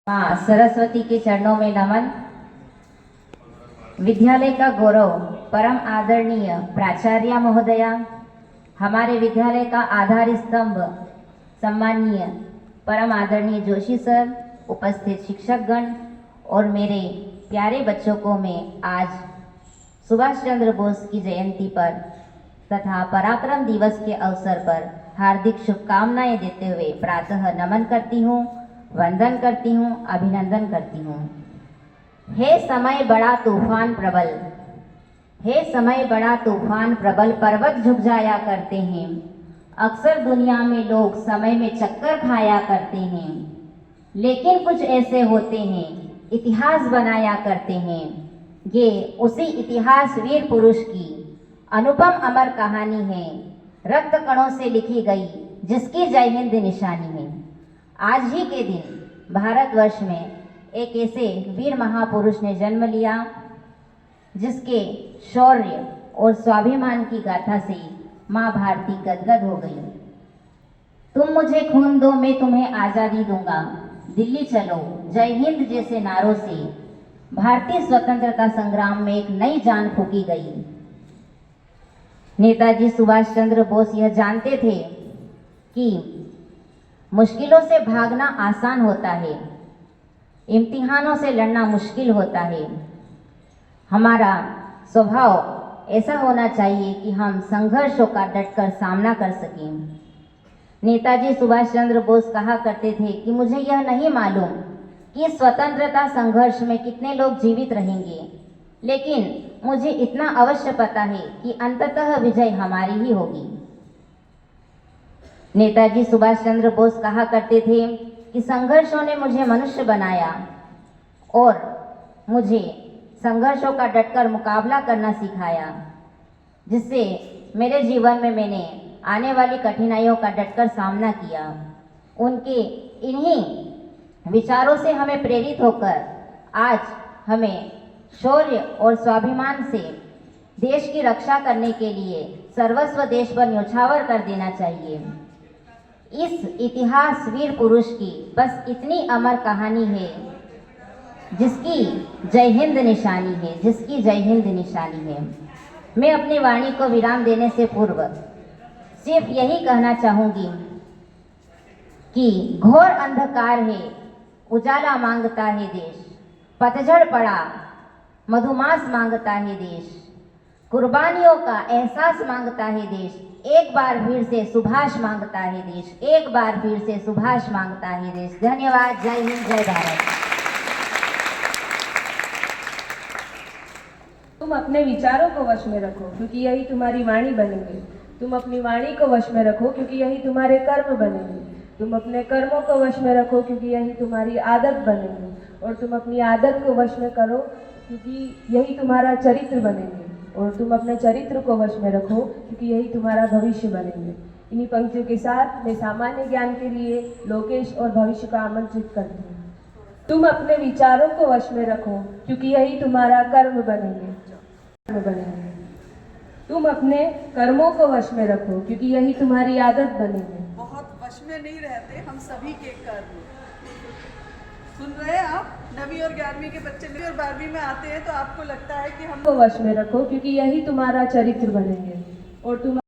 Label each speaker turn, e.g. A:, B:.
A: माँ सरस्वती के चरणों में नमन। विद्यालय का गौरव परम आदरणीय प्राचार्य महोदया, हमारे विद्यालय का आधार स्तंभ सम्माननीय परम आदरणीय जोशी सर, उपस्थित शिक्षकगण और मेरे प्यारे बच्चों को मैं आज सुभाष चंद्र बोस की जयंती पर तथा पराक्रम दिवस के अवसर पर हार्दिक शुभकामनाएं देते हुए प्रातः नमन करती हूँ, वंदन करती हूँ, अभिनंदन करती हूँ। हे समय बड़ा तूफान प्रबल, हे समय बड़ा तूफान प्रबल, पर्वत झुक जाया करते हैं। अक्सर दुनिया में लोग समय में चक्कर खाया करते हैं, लेकिन कुछ ऐसे होते हैं इतिहास बनाया करते हैं। ये उसी इतिहास वीर पुरुष की अनुपम अमर कहानी है, रक्त कणों से लिखी गई, जिसकी जय हिंद निशानी है। आज ही के दिन भारतवर्ष में एक ऐसे वीर महापुरुष ने जन्म लिया जिसके शौर्य और स्वाभिमान की गाथा से माँ भारती गदगद हो गई। तुम मुझे खून दो, मैं तुम्हें आज़ादी दूंगा, दिल्ली चलो, जय हिंद जैसे नारों से भारतीय स्वतंत्रता संग्राम में एक नई जान फूंकी गई। नेताजी सुभाष चंद्र बोस यह जानते थे कि मुश्किलों से भागना आसान होता है, इम्तिहानों से लड़ना मुश्किल होता है। हमारा स्वभाव ऐसा होना चाहिए कि हम संघर्षों का डटकर सामना कर सकें। नेताजी सुभाष चंद्र बोस कहा करते थे कि मुझे यह नहीं मालूम कि स्वतंत्रता संघर्ष में कितने लोग जीवित रहेंगे, लेकिन मुझे इतना अवश्य पता है कि अंततः विजय हमारी ही होगी। नेताजी सुभाष चंद्र बोस कहा करते थे कि संघर्षों ने मुझे मनुष्य बनाया और मुझे संघर्षों का डटकर मुकाबला करना सिखाया, जिससे मेरे जीवन में मैंने आने वाली कठिनाइयों का डटकर सामना किया। उनके इन्हीं विचारों से हमें प्रेरित होकर आज हमें शौर्य और स्वाभिमान से देश की रक्षा करने के लिए सर्वस्व देश पर न्यौछावर कर देना चाहिए। इस इतिहास वीर पुरुष की बस इतनी अमर कहानी है, जिसकी जय हिंद निशानी है, जिसकी जय हिंद निशानी है। मैं अपनी वाणी को विराम देने से पूर्व सिर्फ यही कहना चाहूँगी कि घोर अंधकार है, उजाला मांगता है देश, पतझड़ पड़ा, मधुमास मांगता है देश, कुर्बानियों का एहसास मांगता है देश, एक बार फिर से सुभाष मांगता है देश, एक बार फिर से सुभाष मांगता है देश। धन्यवाद। जय हिंद, जय भारत।
B: तुम अपने विचारों को वश में रखो, क्योंकि यही तुम्हारी वाणी बनेंगे। तुम अपनी वाणी को वश में रखो, क्योंकि यही तुम्हारे कर्म बनेंगे। तुम अपने कर्मों को वश में रखो, क्योंकि यही तुम्हारी आदत बनेंगे। और तुम अपनी आदत को वश में करो, क्योंकि यही तुम्हारा चरित्र बनेंगे। और तुम अपने चरित्र को वश में रखो, क्योंकि यही तुम्हारा भविष्य बनेंगे। इन्हीं पंक्तियों के साथ मैं सामान्य ज्ञान के लिए लोकेश और भविष्य को आमंत्रित करती हूँ। तुम अपने विचारों को वश में रखो, क्योंकि यही तुम्हारा कर्म बनेंगे। तुम अपने कर्मों को वश में रखो, क्योंकि यही तुम्हारी आदत बनेंगे।
C: बहुत वश में नहीं रहते हम सभी के कर्म। सुन रहे हैं आप? 9वीं और 11वीं के बच्चे 9वीं और 12वीं में आते हैं तो आपको लगता है कि हम
B: को वश में रखो, क्योंकि यही तुम्हारा चरित्र बनेंगे। और तुम